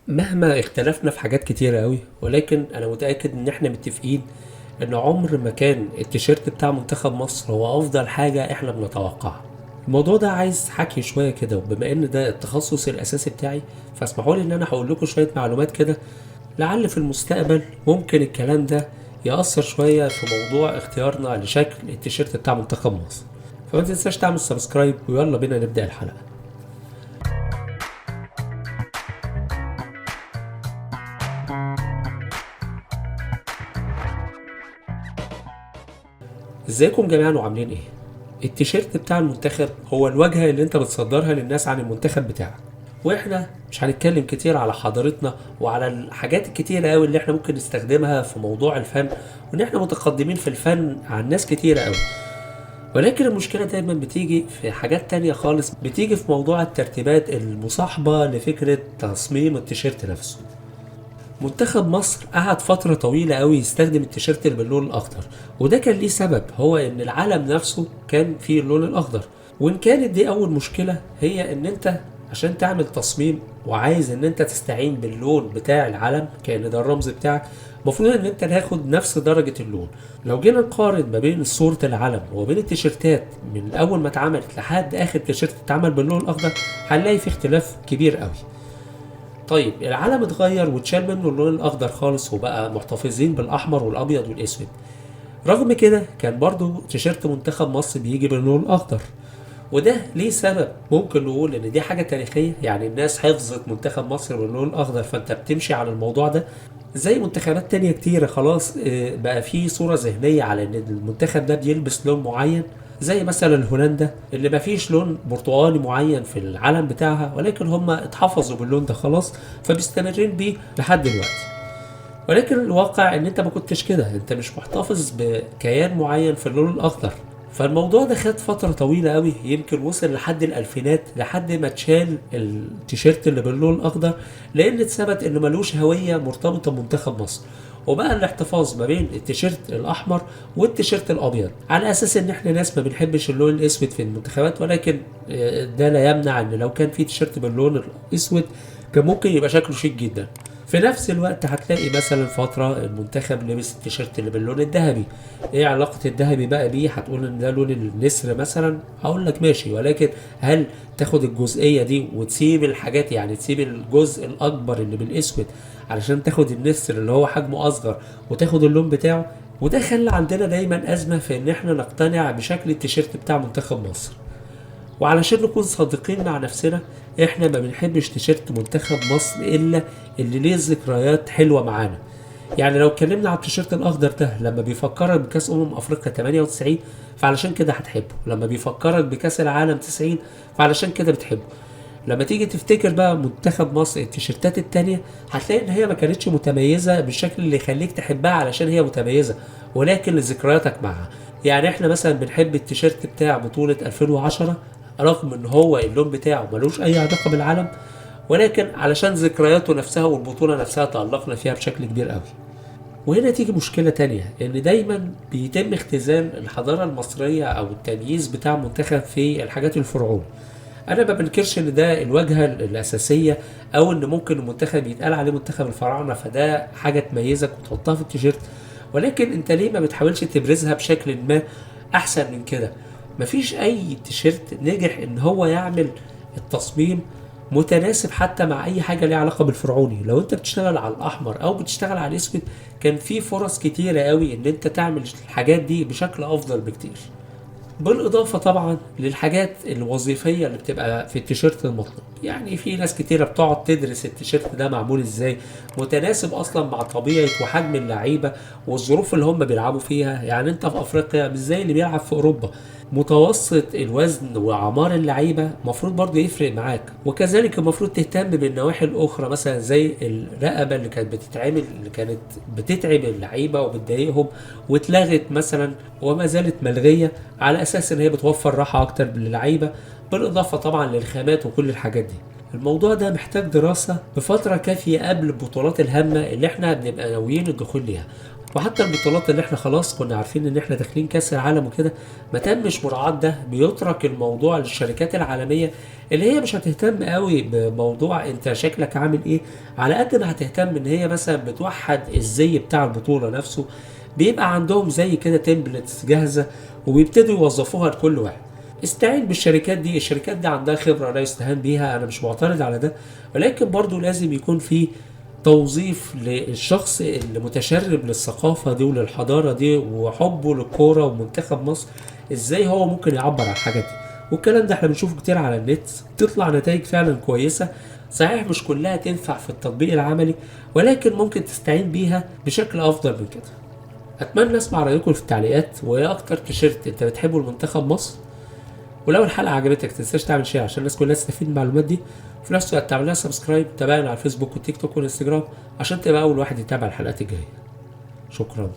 مهما اختلفنا في حاجات كتيرة قوي، ولكن انا متأكد ان احنا متفقين ان عمر ما كان التيشيرت بتاع منتخب مصر هو افضل حاجة احنا بنتوقعها. الموضوع ده عايز حكي شوية كده، وبما ان ده التخصص الاساسي بتاعي فاسمحوا لي ان انا هقول لكم شوية معلومات كده، لعل في المستقبل ممكن الكلام ده يأثر شوية في موضوع اختيارنا لشكل التيشيرت بتاع منتخب مصر. فما تنساش تعمل سبسكرايب، ويلا بينا نبدأ الحلقة. ازيكم جميعا وعاملين ايه؟ التيشيرت بتاع المنتخب هو الواجهة اللي انت بتصدرها للناس عن المنتخب بتاعك. واحنا مش هنتكلم كتير على حضارتنا وعلى الحاجات الكتيرة قوي اللي احنا ممكن نستخدمها في موضوع الفن، وان احنا متقدمين في الفن عن ناس كتيرة قوي. ولكن المشكلة دايما بتيجي في حاجات تانية خالص، بتيجي في موضوع الترتيبات المصاحبة لفكرة تصميم التيشيرت نفسه. منتخب مصر قعد فترة طويلة قوي يستخدم التيشيرت اللي باللون الأخضر، وده كان ليه سبب، هو إن العلم نفسه كان فيه اللون الأخضر. وإن كانت دي أول مشكلة، هي إن أنت عشان تعمل تصميم وعايز إن أنت تستعين باللون بتاع العلم كأن ده الرمز بتاعك، المفروض إن أنت تاخد نفس درجة اللون. لو جينا نقارن ما بين صورة العلم وبين التيشيرتات من أول ما اتعملت لحد آخر تيشيرت اتعمل باللون الأخضر، هنلاقي في اختلاف كبير قوي. طيب العلم اتغير واتشال منه اللون الاخضر خالص، وبقى محتفظين بالاحمر والابيض والاسود. رغم كده كان برضو تيشيرت منتخب مصر بيجي باللون الاخضر، وده ليه سبب. ممكن نقول ان دي حاجة تاريخية، يعني الناس حفظت منتخب مصر باللون الاخضر فانت بتمشي على الموضوع ده. زي منتخبات تانية كتيرة خلاص بقى في صورة ذهنية على ان المنتخب ده بيلبس لون معين. زي مثلا هولندا اللي ما فيش لون برتقالي معين في العلم بتاعها، ولكن هم اتحفظوا باللون ده خلاص، فبيستمرين بيه لحد دلوقتي. ولكن الواقع ان انت ما كنتش كده، انت مش محتفظ بكيان معين في اللون الاخضر. فالموضوع ده خد فترة طويلة قوي، يمكن وصل لحد الألفينات لحد ما اتشال التيشيرت اللي باللون الأخضر، لأن اتثبت إنه ملوش هوية مرتبطة بمنتخب مصر. وبقى الاحتفاظ ما بين التيشيرت الأحمر والتيشيرت الأبيض، على أساس إن إحنا ناس ما بنحبش اللون الأسود في المنتخبات. ولكن ده لا يمنع إن لو كان في تيشيرت باللون الأسود كان ممكن يبقى شكله شيك جدا. في نفس الوقت هتلاقي مثلا فترة المنتخب لبس التيشيرت اللي باللون الذهبي. ايه علاقة الذهبي بقى بيه؟ هتقول ان ده لون النسر مثلا، هقول لك ماشي، ولكن هل تاخد الجزئية دي وتسيب الحاجات، يعني تسيب الجزء الاكبر اللي بالاسود علشان تاخد النسر اللي هو حجمه اصغر وتاخد اللون بتاعه؟ وده خلى عندنا دايما ازمة في ان احنا نقتنع بشكل التيشيرت بتاع منتخب مصر. وعلشان نكون صادقين مع نفسنا، احنا ما بنحبش تيشيرت منتخب مصر الا اللي ليه ذكريات حلوه معانا. يعني لو اتكلمنا على التيشيرت الاخضر ده، لما بيفكرك بكاس افريقيا 98 فعلشان كده هتحبه. لما بيفكرك بكاس العالم 90 فعلشان كده بتحبه. لما تيجي تفتكر بقى منتخب مصر التيشيرتات التانية، هتلاقي ان هي ما كانتش متميزة بالشكل اللي يخليك تحبها علشان هي متميزة، ولكن لذكرياتك معها. يعني احنا مثلا بنحب التيشيرت بتاع بطولة 2010 رغم ان هو اللون بتاعه ملوش اي علاقة بالعالم، ولكن علشان ذكرياته نفسها والبطولة نفسها تألقنا فيها بشكل كبير قوي. وهنا تيجي مشكلة تانية، ان دايما بيتم اختزال الحضارة المصرية او التمييز بتاع المنتخب في الحاجات الفرعون. انا ما بنكرش ان ده الواجهة الاساسية، او ان ممكن المنتخب يتقال عليه منتخب الفراعنة فده حاجة تميزك وتحطها في التيشيرت، ولكن انت ليه ما بتحاولش تبرزها بشكل ما احسن من كده؟ مفيش اي تيشيرت نجح ان هو يعمل التصميم متناسب حتى مع اي حاجه ليها علاقه بالفرعوني. لو انت بتشتغل على الاحمر او بتشتغل على الاسود، كان في فرص كتيره قوي ان انت تعمل الحاجات دي بشكل افضل بكتير. بالاضافه طبعا للحاجات الوظيفيه اللي بتبقى في التيشيرت المطلوب. يعني في ناس كتيره بتقعد تدرس التيشيرت ده معمول ازاي، متناسب اصلا مع طبيعه وحجم اللعيبه والظروف اللي هم بيلعبوا فيها. يعني انت في افريقيا مش زي اللي بيلعب في اوروبا. متوسط الوزن واعمار اللعيبه المفروض برضه يفرق معاك، وكذلك المفروض تهتم بالنواحي الاخرى، مثلا زي الرقبه اللي كانت بتتعمل، اللي كانت بتتعب اللعيبه وبتضايقهم واتلغت مثلا وما زالت ملغيه، على اساس ان هي بتوفر راحه اكتر للعيبه، بالاضافه طبعا للخامات وكل الحاجات دي. الموضوع ده محتاج دراسة بفترة كافية قبل البطولات الهامة اللي احنا بنبقى ناويين الدخول ليها. وحتى البطولات اللي احنا خلاص كنا عارفين ان احنا داخلين كاس العالم وكده، ما تمش مراعاة ده، بيترك الموضوع للشركات العالمية اللي هي مش هتهتم قوي بموضوع انت شكلك عامل ايه، على قد ما هتهتم ان هي مثلا بتوحد الزي بتاع البطولة نفسه. بيبقى عندهم زي كده تمبلتس جاهزة وبيبتدوا يوظفوها لكل واحد. استعين بالشركات دي، الشركات دي عندها خبرة لا يستهان بيها، انا مش معترض على ده، ولكن برضو لازم يكون في توظيف للشخص اللي متشرب للثقافة دي وللحضارة دي وحبه للكورة ومنتخب مصر، ازاي هو ممكن يعبر عن الحاجات دي. والكلام ده احنا بنشوفه كتير على النت، تطلع نتائج فعلا كويسة. صحيح مش كلها تنفع في التطبيق العملي، ولكن ممكن تستعين بيها بشكل افضل من كده. اتمنى اسمع رايكم في التعليقات، وايه اكتر تيشيرت انت بتحبه لمنتخب مصر. ولو الحلقه عجبتك تنساش تعمل شير عشان الناس كلها تستفيد من المعلومات دي. في نفس الوقت تعمل لنا سبسكرايب، تابعنا على الفيسبوك والتيك توك والانستجرام عشان تبقى اول واحد يتابع الحلقات الجايه. شكرا.